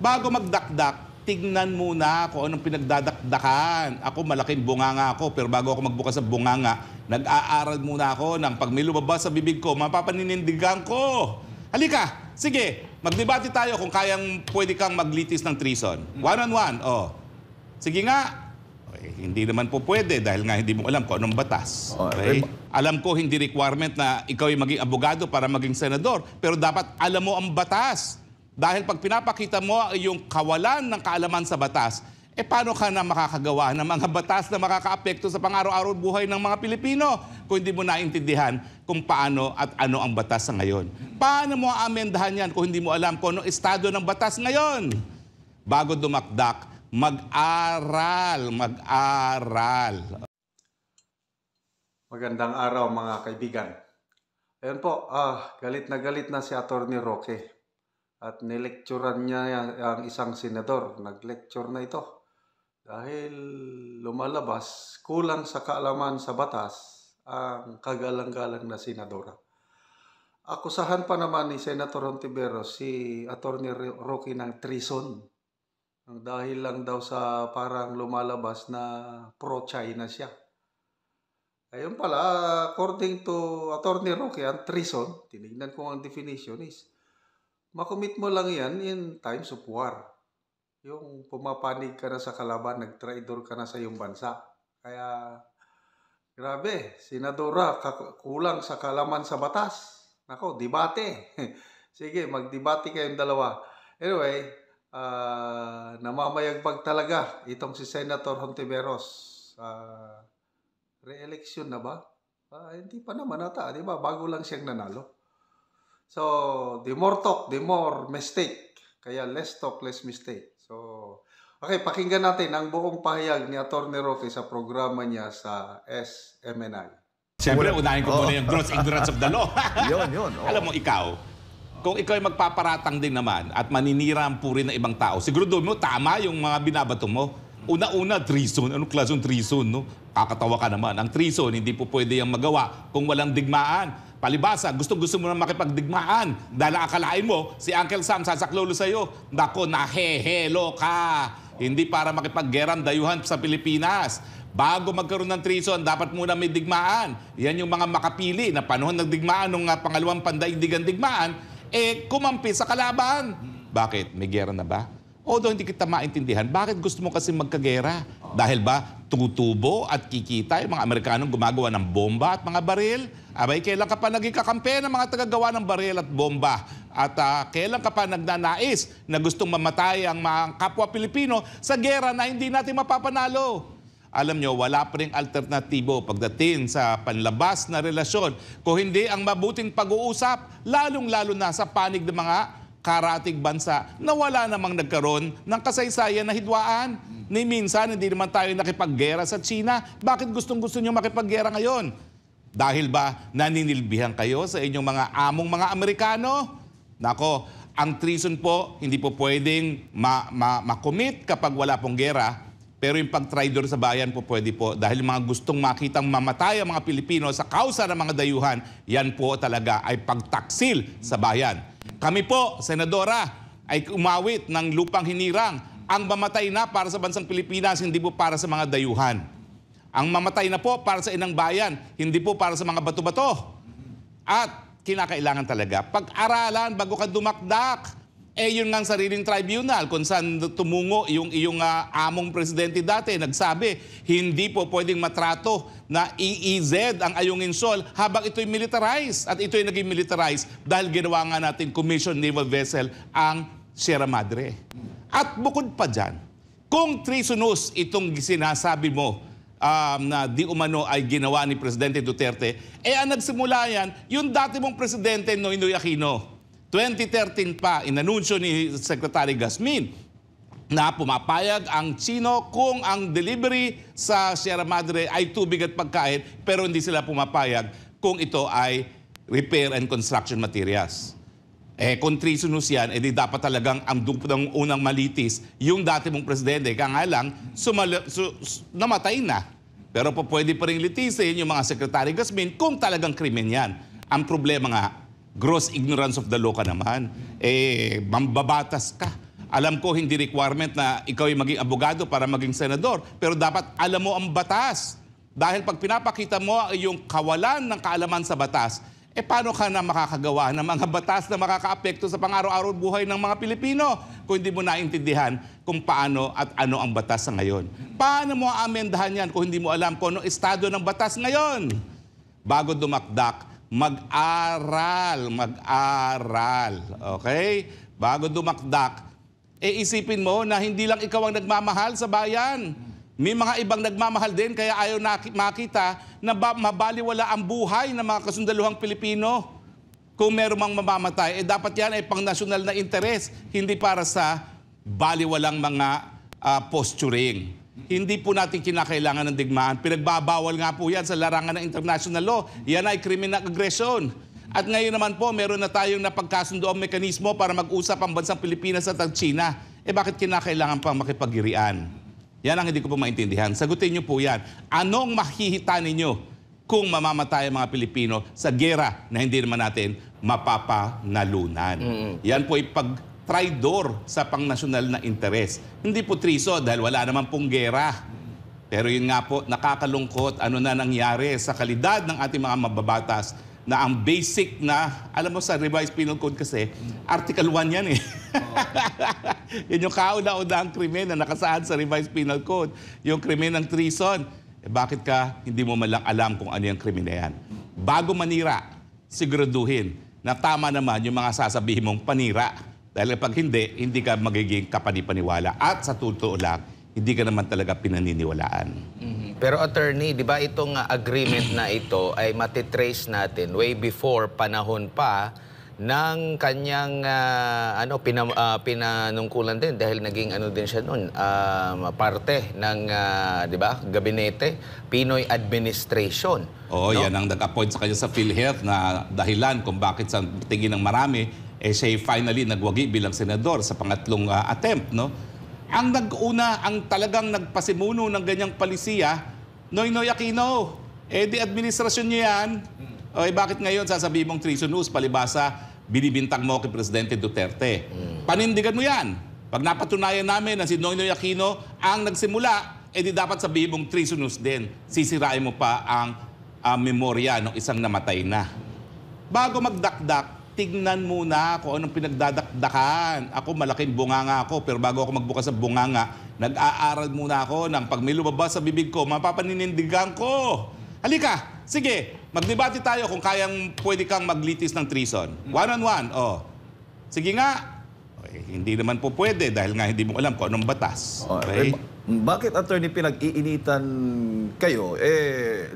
Bago magdakdak, tignan muna kung anong pinagdadakdakan. Ako, malaking bunganga ako, pero bago ako magbukas ng bunganga, nag-aaral muna ako ng pag may lumabas sa bibig ko, mapapaninindigan ko. Halika, sige, magdebate tayo kung pwede kang maglitis ng treason. One-on-one, oh. Sige nga. Hindi naman po pwede dahil nga hindi mo alam kung anong batas. Okay? Alam ko hindi requirement na ikaw ay maging abogado para maging senador, pero dapat alam mo ang batas. Dahil pag pinapakita mo yung kawalan ng kaalaman sa batas, paano ka na makakagawa ng mga batas na makakaapekto sa pang-araw-araw buhay ng mga Pilipino kung hindi mo naintindihan kung paano at ano ang batas sa ngayon? Paano mo amendahan yan kung hindi mo alam kung anong estado ng batas ngayon? Bago dumakdak, mag-aral. Magandang araw mga kaibigan. Ayan po, galit na si Atty. Roque. At nilecturean niya ang isang senador. Nag-lecture na ito. Dahil lumalabas, kulang sa kaalaman sa batas ang kagalang-galang na senadora. Akusahan pa naman ni Senator Hontiveros si Atty. Roque ng treason. Dahil lang daw sa parang lumalabas na pro-China siya. Ayun pala, according to Atty. Roque, ang treason, tinignan ko ang definition is, makomit mo lang yan in times of war. Yung pumapanig ka na sa kalaban, nag-traidor ka na sa iyong bansa. Kaya, grabe, senadora, kulang sa kaalaman sa batas. Nako, debate. Sige, magdebate kayong dalawa. Anyway, namamayagpag talaga itong si Senator Hontiveros. Re-election na ba? Hindi pa naman ata, di ba? Bago lang siyang nanalo. So, the more talk, the more mistake. Kaya less talk, less mistake. So, okay, pakinggan natin ang buong pahayag ni Atty. Roque sa programa niya sa SMNI. Siyempre, unahin ko muna yung gross ignorance of the law. Yun. Alam mo, ikaw, kung ikaw ay magpaparatang din naman at maninira ang puri ng ibang tao, siguro doon mo, tama yung mga binabato mo. Una-una, treason. Anong klaseng treason, no? Kakatawa ka naman. Ang treason, hindi po pwede yung magawa kung walang digmaan. Palibasa, gusto mo na makipagdigmaan. Dahil akalain mo, si Uncle Sam sasaklolo sa'yo. Nako, nahehelo ka. Hindi para makipaggerang dayuhan sa Pilipinas. Bago magkaroon ng treason, dapat muna may digmaan. Yan yung mga makapili na panahon ng digmaan, nung pangalawang pandaigdigan digmaan, kumampi sa kalaban. Bakit? May gera na ba? Although hindi kita maintindihan, bakit gusto mo kasi magkagera? Dahil ba tutubo at kikita yung mga Amerikanong gumagawa ng bomba at mga baril? Abay, kailan ka pa naging kakampi ng mga tagagawa ng baril at bomba? At kailan ka pa nagnanais na gustong mamatay ang mga kapwa Pilipino sa gera na hindi natin mapapanalo? Alam nyo, wala pa ring alternatibo pagdating sa panlabas na relasyon kung hindi ang mabuting pag-uusap, lalong-lalo na sa panig ng mga karatig bansa na wala namang nagkaroon ng kasaysayan na hidwaan. Ni minsan, hindi naman tayo nakipaggera sa China. Bakit gustong-gusto nyo makipaggera ngayon? Dahil ba naninilbihan kayo sa inyong mga among mga Amerikano? Nako, ang treason po, hindi po pwedeng makomit kapag wala pong gera. Pero yung pag-traidor sa bayan po pwede po. Dahil mga gustong makitang mamatay ang mga Pilipino sa kausa ng mga dayuhan, yan po talaga ay pagtaksil sa bayan. Kami po, Senadora, ay umawit ng lupang hinirang. Ang mamatay na para sa bansang Pilipinas, hindi po para sa mga dayuhan. Ang mamatay na po para sa inang bayan, hindi po para sa mga bato-bato. At kinakailangan talaga pag-aralan bago ka dumakdak. Yun nga ang sariling tribunal kung saan tumungo yung iyong among presidente dati. Nagsabi, hindi po pwedeng matrato na EEZ ang Ayungin Shoal habang ito'y militarized. At ito'y naging militarized dahil ginawa nga natin commissioned naval vessel ang Sierra Madre. At bukod pa dyan, kung treasonous itong sinasabi mo na di umano ay ginawa ni Presidente Duterte, ang nagsimula yan, yung dati mong presidente Noynoy Aquino. 2013 pa, inanunsyo ni Secretary Gasmin na pumapayag ang Chino kung ang delivery sa Sierra Madre ay tubig at pagkain, pero hindi sila pumapayag kung ito ay repair and construction materials. Kung treasonous yan, di dapat talagang ang unang malitis yung dati mong presidente. Kaya nga lang, namatay na. Pero pwede pa rin litisin yung mga Secretary Gasmin kung talagang krimen yan. Ang problema nga, gross ignorance of the law ka naman. Mambabatas ka. Alam ko hindi requirement na ikaw ay maging abogado para maging senador, pero dapat alam mo ang batas. Dahil pag pinapakita mo yung kawalan ng kaalaman sa batas, paano ka na makakagawa ng mga batas na makakaapekto sa pang-araw-araw buhay ng mga Pilipino kung hindi mo naintindihan kung paano at ano ang batas sa ngayon? Paano mo amendahan yan kung hindi mo alam kung anong estado ng batas ngayon? Bago dumakdak, mag-aral. Okay? Bago dumakdak, isipin mo na hindi lang ikaw ang nagmamahal sa bayan. May mga ibang nagmamahal din kaya ayaw makita na mabaliwala ang buhay ng mga kasundaluhang Pilipino. Kung meron mang mamamatay, dapat yan ay pang-nasyonal na interes, hindi para sa baliwalang mga posturing. Hindi po natin kinakailangan ng digmaan. Pinagbabawal nga po yan sa larangan ng international law. Yan ay criminal aggression. At ngayon naman po, meron na tayong napagkasundo ang mekanismo para mag-usap ang bansang Pilipinas at ang China. Bakit kinakailangan pang makipagirian? Yan ang hindi ko po maintindihan. Sagutin niyo po yan. Anong makikita ninyo kung mamamatay ang mga Pilipino sa gera na hindi naman natin mapapanalunan? Yan po ay pag-traidor sa pang-nasyonal na interes. Hindi po triso dahil wala naman pong gera. Pero yun nga po, nakakalungkot ano na nangyari sa kalidad ng ating mga mababatas na ang basic na, alam mo sa Revised Penal Code kasi, Article 1 yan eh. Yan yung kauna-unahang krimen na nakasaad sa Revised Penal Code. Yung krimen ng treason. Bakit ka hindi mo malang alam kung ano yung krimen na yan? Bago manira, siguraduhin na tama naman yung mga sasabihin mong panira. Dahil pag hindi ka magiging kapanipaniwala. At sa totoo lang, hindi ka naman talaga pinaniniwalaan. Pero attorney, di ba itong agreement na ito ay matitrace natin way before panahon pa ng kanyang pinanungkulan din dahil naging din siya noon, parte ng di ba, gabinete, Pinoy administration. Oo, no? Yan ang nag-appoint sa kanya sa PhilHealth na dahilan kung bakit sa tingin ng marami, siya finally nagwagi bilang senador sa pangatlong attempt, no? Ang nag-una, ang talagang nagpasimuno ng ganyang palisiya, Noynoy Aquino. Di administrasyon niya yan. Bakit ngayon sasabihin mong treasonous, palibasa, binibintang mo kay Presidente Duterte? Panindigan mo yan. Pag napatunayan namin na si Noynoy Aquino ang nagsimula, di dapat sabihin mong treasonous din. Sisirain mo pa ang memorya ng isang namatay na. Bago magdakdak, tignan muna kung anong pinagdadakdakan. Ako, malaking bunganga ako, pero bago ako magbukas sa bunganga, nag-aaral muna ako ng pag may lumabas sa bibig ko, mapapaninindigan ko. Halika, sige, magdebate tayo kung pwede kang maglitis ng treason. One-on-one, Sige nga. Hindi naman po pwede dahil nga hindi mo alam kung anong batas. Okay? Bakit, attorney, pinag-iinitan kayo?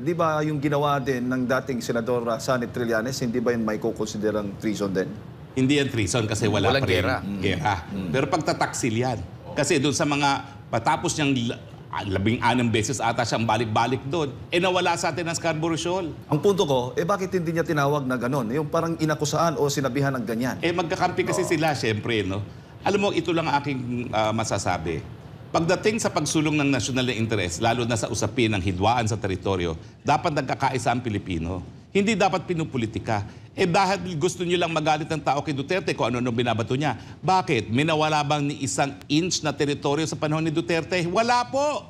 Di ba yung ginawa din ng dating Senador Sonny Trillanes, hindi ba yun may kukonsiderang treason din? Hindi yan treason kasi wala Walang pa rin gera. Pero pagtataksil yan. Kasi doon sa mga patapos niyang 16 beses ata siyang balik-balik doon, nawala sa atin ang Scarborough Shoal. Ang punto ko, bakit hindi niya tinawag na ganon? Yung parang inakusaan o sinabihan ng ganyan? Magkakampi kasi sila, syempre, no? Alam mo, ito lang ang aking masasabi. Pagdating sa pagsulong ng nasyonal na interes, lalo na sa usapin ng hidwaan sa teritoryo, dapat nagkakaisa ang Pilipino. Hindi dapat pinupolitika. Dahil gusto niyo lang magalit ng tao kay Duterte kung ano binabato niya. Bakit? Minawala bang ni 1 inch na teritoryo sa panahon ni Duterte? Wala po!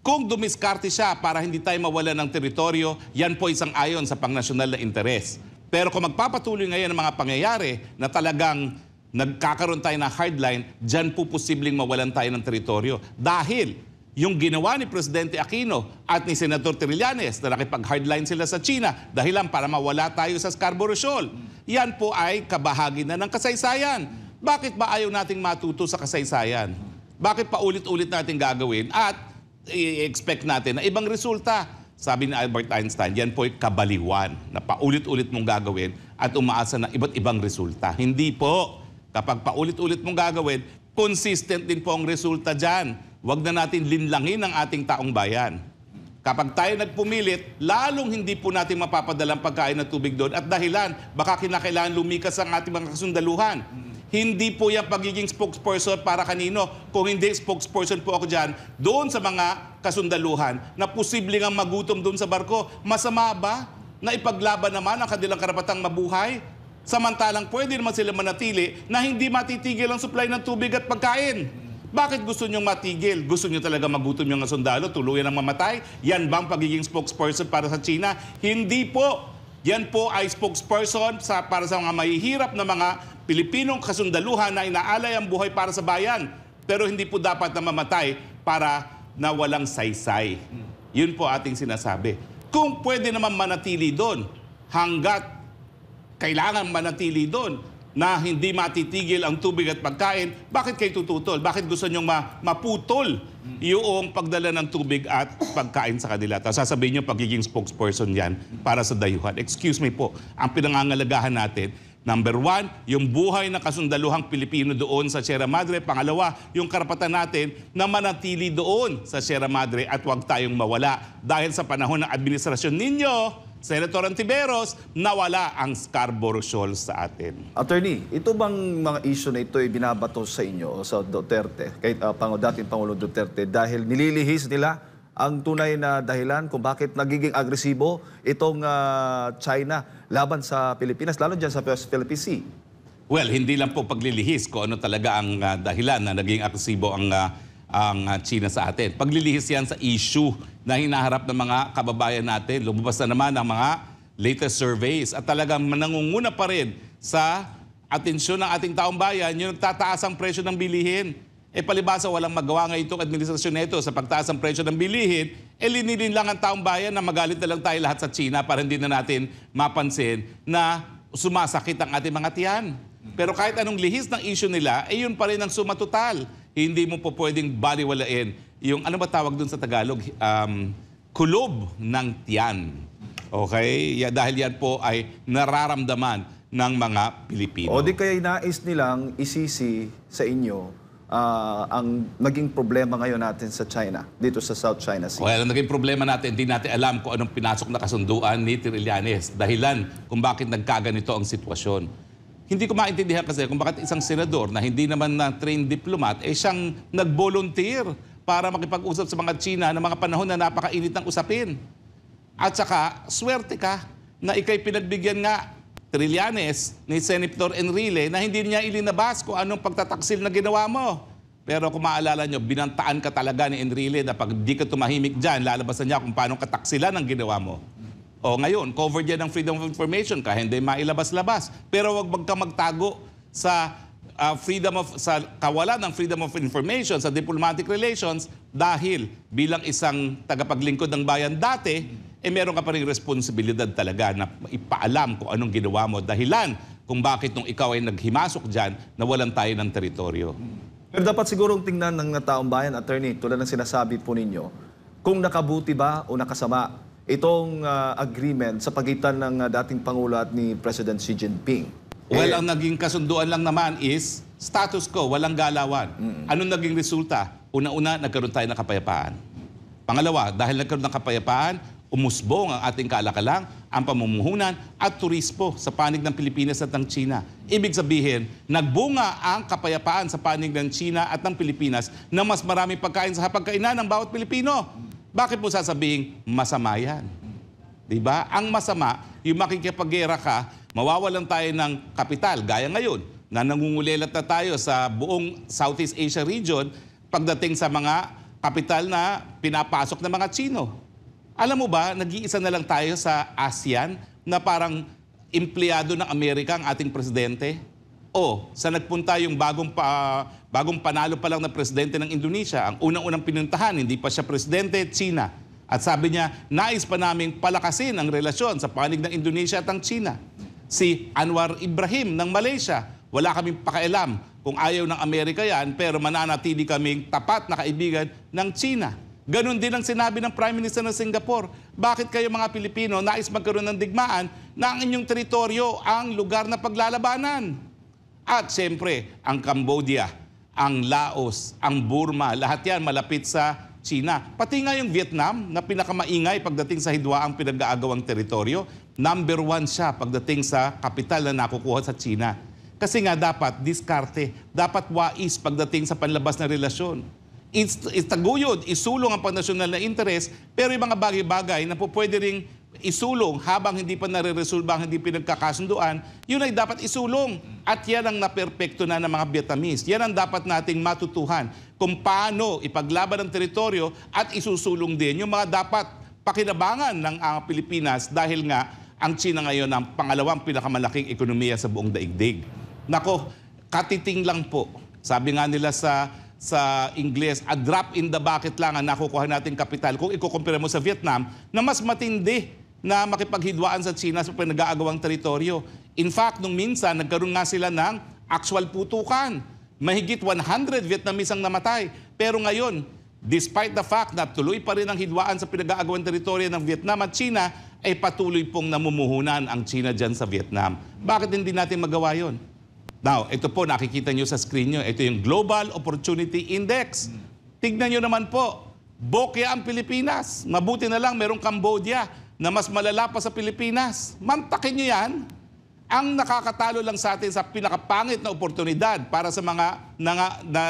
Kung dumiskarte siya para hindi tayo mawala ng teritoryo, yan po isang ayon sa pangnasyonal na interes. Pero kung magpapatuloy ngayon ang mga pangyayari na talagang nagkakaroon tayo ng hardline, dyan po posibleng mawalan tayo ng teritoryo. Dahil yung ginawa ni Presidente Aquino at ni Senator Trillanes na nakipag-hardline sila sa China dahilan para mawala tayo sa Scarborough Shoal. Yan po ay kabahagi na ng kasaysayan. Bakit ba ayaw nating matuto sa kasaysayan? Bakit pa ulit-ulit natin gagawin at i-expect natin na ibang resulta? Sabi ni Albert Einstein, yan po ay kabaliwan na paulit-ulit mong gagawin at umaasa na iba't ibang resulta. Hindi po. Kapag paulit-ulit mong gagawin, consistent din po ang resulta dyan. Huwag na natin linlangin ang ating taong bayan. Kapag tayo nagpumilit, lalong hindi po natin mapapadala ang pagkain ng tubig doon at dahilan, baka kinakailangan lumikas ang ating mga kasundaluhan. Hindi po yung pagiging spokesperson para kanino. Kung hindi, spokesperson po ako dyan, doon sa mga kasundaluhan na posibleng ang magutom doon sa barko. Masama ba na ipaglaban naman ang kanilang karapatang mabuhay? Samantalang pwede naman sila manatili na hindi matitigil ang supply ng tubig at pagkain. Bakit gusto nyong matigil? Gusto nyo talaga magutom yung mga sundalo, tuluyan ang mamatay? Yan bang pagiging spokesperson para sa China? Hindi po. Yan po ay spokesperson para sa mga mahihirap na mga Pilipinong kasundaluhan na inaalay ang buhay para sa bayan. Pero hindi po dapat na mamatay para na walang saysay. Yun po ating sinasabi. Kung pwede naman manatili doon, hanggat kailangan manatili doon na hindi matitigil ang tubig at pagkain, bakit kayo tututol? Bakit gusto nyong maputol yung pagdala ng tubig at pagkain sa kanila? Tapos sasabihin nyo, pagiging spokesperson yan para sa dayuhan. Excuse me po, ang pinangangalagahan natin, number 1, yung buhay ng kasundaluhang Pilipino doon sa Sierra Madre. Pangalawa, yung karapatan natin na manatili doon sa Sierra Madre at huwag tayong mawala. Dahil sa panahon ng administrasyon ninyo, Senator Antiveros, nawala ang Scarborough Shoals sa atin. Attorney, ito bang mga issue na ito ay binabato sa inyo, sa Duterte, kahit dating Pangulong Duterte, dahil nililihis nila ang tunay na dahilan kung bakit nagiging agresibo itong China laban sa Pilipinas, lalo dyan sa Philippine Sea? Well, hindi lang po paglilihis kung ano talaga ang dahilan na naging agresibo ang China sa atin. Paglilihis yan sa issue na hinaharap ng mga kababayan natin. Lumabas na naman ang mga latest surveys at talagang nangunguna pa rin sa atensyon ng ating taong bayan yung nagtataas ang presyo ng bilihin. Palibasa walang magawa ngayon itong administrasyon nito sa pagtaas ng presyo ng bilihin, linilin lang ang taong bayan na magalit na lang tayo lahat sa China para hindi na natin mapansin na sumasakit ang ating mga tiyan. Pero kahit anong lihis ng issue nila, yun pa rin ang sumatotal. Hindi mo po pwedeng baliwalain yung, ano ba tawag dun sa Tagalog? Kulob ng tiyan. Okay? Dahil yan po ay nararamdaman ng mga Pilipino. O di kaya nais nilang isisi sa inyo ang naging problema ngayon natin sa China, dito sa South China Sea? Well, ang naging problema natin, hindi natin alam kung anong pinasok na kasunduan ni Trillanes. Dahilan kung bakit nagkaganito ang sitwasyon. Hindi ko maintindihan kasi kung bakit isang senador na hindi naman na trained diplomat, siyang nag-volunteer para makipag-usap sa mga China na mga panahon na napakainit ng usapin. At saka, swerte ka na ikay pinagbigyan nga Trillanes ni Senator Enrile na hindi niya ilinabas kung anong pagtataksil na ginawa mo. Pero kung maalala nyo, binantaan ka talaga ni Enrile na pag di ka tumahimik dyan, lalabasan niya kung paano kataksilan ang ginawa mo. O ngayon, covered yan ng freedom of information ka, hindi mailabas-labas. Pero wag ka magtago sa sa kawalan ng freedom of information sa diplomatic relations dahil bilang isang tagapaglingkod ng bayan dati, meron ka pa rin responsibilidad talaga na ipaalam kung anong ginawa mo. Dahilan kung bakit nung ikaw ay naghimasok dyan, nawalan tayo ng teritoryo. Pero dapat sigurong tingnan ng taong bayan, attorney, tulad ng sinasabi po ninyo, kung nakabuti ba o nakasama itong agreement sa pagitan ng dating Pangulo at ni President Xi Jinping. Well, ang naging kasunduan lang naman is status quo, walang galawan. Anong naging resulta? Una-una, nagkaroon tayo ng kapayapaan. Pangalawa, dahil nagkaroon ng kapayapaan, umusbong ang ating kalakalang, ang pamumuhunan at turismo sa panig ng Pilipinas at ng China. Ibig sabihin, nagbunga ang kapayapaan sa panig ng China at ng Pilipinas na mas maraming pagkain sa hapagkainan ng bawat Pilipino. Bakit po sasabihin masama yan? Diba? Ang masama, yung makikipaggera ka, mawawalan tayo ng kapital. Gaya ngayon, na nangungulilat na tayo sa buong Southeast Asia region pagdating sa mga kapital na pinapasok ng mga Chino. Alam mo ba, nag-iisa na lang tayo sa ASEAN na parang empleyado ng Amerika ang ating presidente? O, sa nagpunta yung bagong panalo pa lang na presidente ng Indonesia, ang unang-unang pinuntahan, hindi pa siya presidente, China. At sabi niya, nais pa naming palakasin ang relasyon sa panig ng Indonesia at ang China. Si Anwar Ibrahim ng Malaysia, wala kaming pakialam kung ayaw ng Amerika yan, pero mananatili kaming tapat na kaibigan ng China. Ganon din ang sinabi ng Prime Minister ng Singapore. Bakit kayo mga Pilipino nais magkaroon ng digmaan na ang inyong teritoryo ang lugar na paglalabanan? At siyempre, ang Cambodia, ang Laos, ang Burma, lahat yan malapit sa China. Pati nga yung Vietnam na pinakamaingay pagdating sa hidwa ang pinag-aagawang teritoryo, number 1 siya pagdating sa kapital na nakukuha sa China. Kasi nga dapat diskarte, dapat wais pagdating sa panlabas na relasyon. Itaguyod, isulong ang pangnasyonal na interes, pero yung mga bagay-bagay na po pwede ring isulong habang hindi pa nare-resolve ang hindi pinagkakasunduan, yun ay dapat isulong. At yan ang naperpekto na ng mga Vietnamese. Yan ang dapat nating matutuhan kung paano ipaglaban ang teritoryo at isusulong din yung mga dapat pakinabangan ng Pilipinas dahil nga ang China ngayon ang pangalawang pinakamalaking ekonomiya sa buong daigdig. Nako, katiting lang po. Sabi nga nila sa Ingles, a drop in the bucket lang ang nakukuha nating kapital kung ikukumpira mo sa Vietnam na mas matindi na makipaghidwaan sa China sa pinag-aagawang teritoryo. In fact, nung minsan, nagkaroon nga sila ng actual putukan. Mahigit 100 Vietnamese ang namatay. Pero ngayon, despite the fact na tuloy pa rin ang hidwaan sa pinag-aagawang teritoryo ng Vietnam at China, ay patuloy pong namumuhunan ang China dyan sa Vietnam. Bakit hindi natin magawa yon? Now, ito po, nakikita nyo sa screen nyo. Ito yung Global Opportunity Index. Tignan nyo naman po, bokya ang Pilipinas. Mabuti na lang merong Cambodia na mas malala pa sa Pilipinas. Mantakin nyo yan. Ang nakakatalo lang sa atin sa pinakapangit na oportunidad para sa mga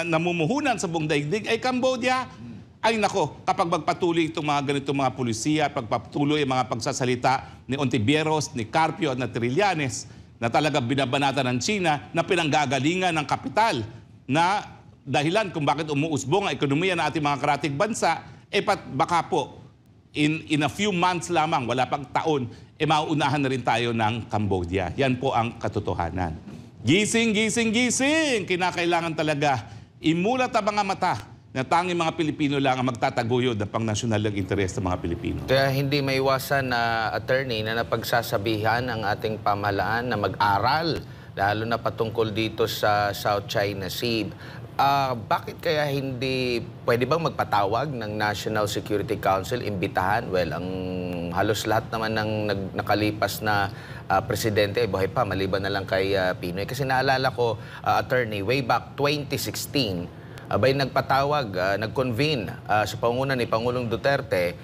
namumuhunan sa buong daigdig ay Cambodia. Ay nako, kapag magpatuloy itong mga ganitong mga pulisya, pagpatuloy ang mga pagsasalita ni Ontiveros, ni Carpio at ni Trillanes, na talaga binabanata ng China na pinanggagalingan ng kapital na dahilan kung bakit umuusbong ang ekonomiya ng ating mga karatig bansa, baka po in a few months lamang, wala pang taon, mauunahan na rin tayo ng Cambodia. Yan po ang katotohanan. Gising, gising, gising! Kinakailangan talaga imulat ang mga mata na tanging mga Pilipino lang ang magtataguyod ng pang-nasyonal ng interes ng mga Pilipino. Kaya hindi maiwasan na attorney na napagsasabihan ang ating pamahalaan na mag-aral, lalo na patungkol dito sa South China Sea. Bakit kaya hindi pwede bang magpatawag ng National Security Council, imbitahan? Well, ang halos lahat naman ng nakalipas na presidente ay buhay pa, maliban na lang kay Pinoy. Kasi naalala ko, attorney, way back 2016, abay nagpatawag, nag-convene sa pangunguna ni Pangulong Duterte,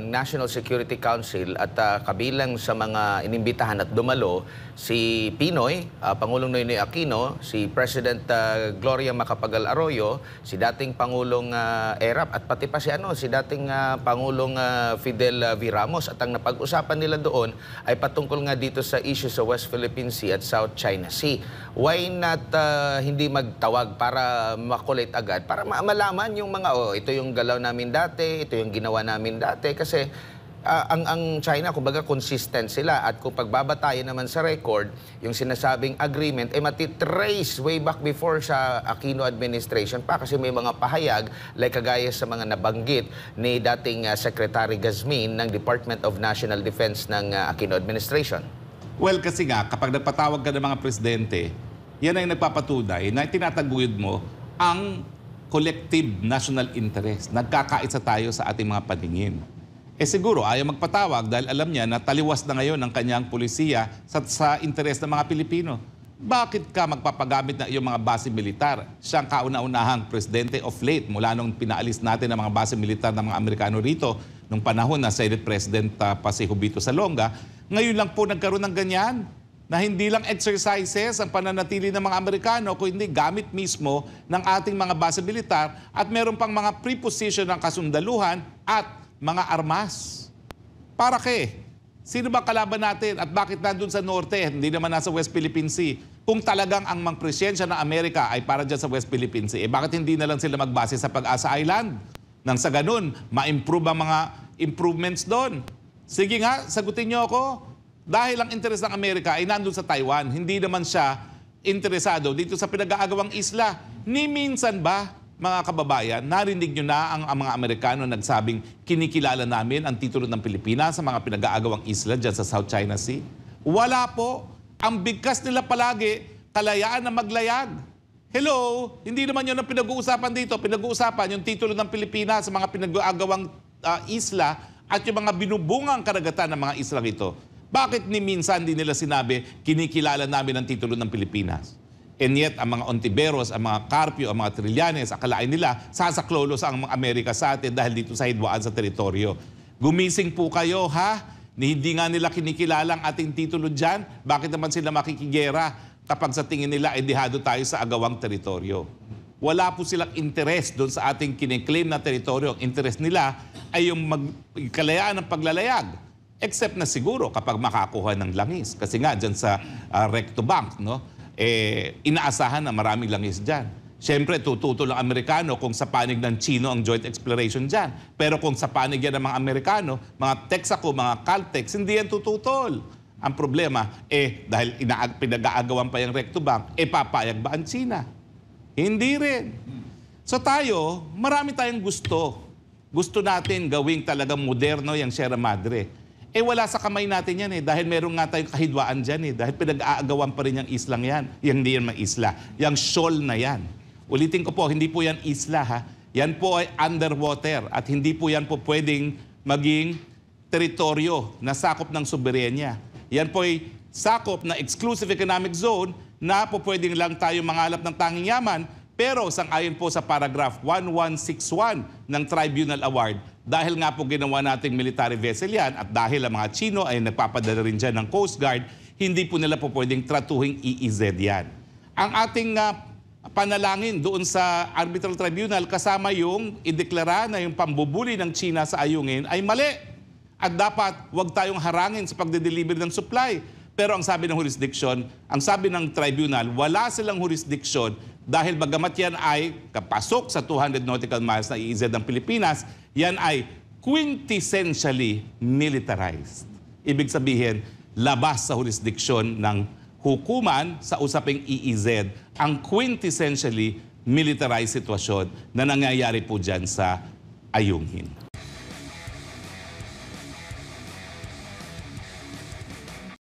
National Security Council at kabilang sa mga inimbitahan at dumalo si Pinoy, Pangulong Noynoy Aquino, si President Gloria Macapagal Arroyo, si dating Pangulong Erap at pati pa si dating Pangulong Fidel V. Ramos. At ang napag-usapan nila doon ay patungkol nga dito sa issue sa West Philippine Sea at South China Sea. Why not hindi magtawag para makulit agad, para malaman yung mga, ito yung galaw namin dati, ito yung ginawa namin dati. Kasi ang China, kumbaga consistent sila. At kung pagbabatayan naman sa record, yung sinasabing agreement ay matitrace way back before sa Aquino administration pa. Kasi may mga pahayag, like kagaya sa mga nabanggit ni dating Secretary Gazmin ng Department of National Defense ng Aquino administration. Well, kasi nga, kapag nagpatawag ka ng mga presidente, yan ay nagpapatunay na tinataguyod mo ang collective national interest. Nagkakaisa tayo sa ating mga paningin. Siguro ayaw magpatawag dahil alam niya na taliwas na ngayon ang kanyang pulisiya sa interes ng mga Pilipino. Bakit ka magpapagamit ng iyong mga base militar? Siyang kauna-unahang presidente of late mula nung pinaalis natin ang mga base militar ng mga Amerikano rito nung panahon na Senate President pa si Jubito Salonga. Ngayon lang po nagkaroon ng ganyan na hindi lang exercises ang pananatili ng mga Amerikano, kundi gamit mismo ng ating mga base militar at meron pang mga preposition ng kasundaluhan at mga armas. Para kay? Sino ba kalaban natin at bakit nandun sa norte, hindi naman nasa West Philippine Sea? Kung talagang ang mga presyensya ng Amerika ay para dyan sa West Philippine Sea, bakit hindi na lang sila magbase sa Pag-asa Island? Nang sa ganun, ma-improve ang mga improvements doon. Sige nga, sagutin niyo ako. Dahil ang interes ng Amerika ay nandun sa Taiwan, hindi naman siya interesado dito sa pinag-aagawang isla. Ni minsan ba, mga kababayan, narinig nyo na ang mga Amerikano nagsabing kinikilala namin ang titulo ng Pilipinas sa mga pinag-aagawang isla dyan sa South China Sea? Wala po. Ang bigkas nila palagi, kalayaan na maglayag. Hello? Hindi naman yun ang pinag-uusapan dito. Pinag-uusapan yung titulo ng Pilipinas sa mga pinag-aagawang isla at yung mga binubungang karagatan ng mga islang ito. Bakit ni minsan di nila sinabi, kinikilala namin ang titulo ng Pilipinas? And yet, ang mga Ontiveros, ang mga Carpio, ang mga Trillanes, akalain nila, sasaklolos ang mga Amerika sa atin dahil dito sa hidwaan sa teritoryo. Gumising po kayo, ha? Hindi nga nila kinikilalang ating titulo dyan. Bakit naman sila makikigera kapag sa tingin nila ay dihado tayo sa agawang teritoryo? Wala po silang interes doon sa ating kiniklaim na teritoryo. Ang interes nila ay yung kalayaan ng paglalayag Except na siguro kapag makakuha ng langis. Kasi nga dyan sa Recto Bank, no? Inaasahan na maraming langis dyan. Siyempre, tututo lang Amerikano kung sa panig ng Chino ang joint exploration dyan. Pero kung sa panig yan ng mga Amerikano, mga Texaco, mga Caltex, hindi yan tututol. Ang problema, dahil pinag-aagawan pa yung Recto Bank, papayag ba ang China? Hindi rin. So tayo, marami tayong gusto. Gusto natin gawing talagang moderno yung Sierra Madre. Wala sa kamay natin yan dahil meron nga tayong kahidwaan dyan dahil pinag-aagawan pa rin yung islang yan. Hindi yan isla. Yung shoal na yan. Ulitin ko po, hindi po yan isla ha. Yan po ay underwater at hindi po yan po pwedeng maging teritoryo na sakop ng soberenya. Yan po ay sakop na exclusive economic zone na po pwedeng lang tayo mangalap ng tanging yaman, pero sang-ayon po sa paragraph 1161 ng Tribunal Award, dahil nga po ginawa nating military vessel yan at dahil ang mga Chino ay nagpapadala rin dyan ng Coast Guard, hindi po nila po pwedeng tratuhing EEZ yan. Ang ating panalangin doon sa Arbitral Tribunal kasama yung ideklara na yung pambubuli ng China sa Ayungin ay mali. At dapat huwag tayong harangin sa pagde-deliver ng supply. Pero ang sabi ng jurisdiction, ang sabi ng tribunal, wala silang jurisdiction dahil bagamat yan ay kapasok sa 200 nautical miles na EEZ ng Pilipinas, yan ay quintessentially militarized. Ibig sabihin, labas sa jurisdiction ng hukuman sa usaping EEZ ang quintessentially militarized sitwasyon na nangyayari po dyan sa Ayungin.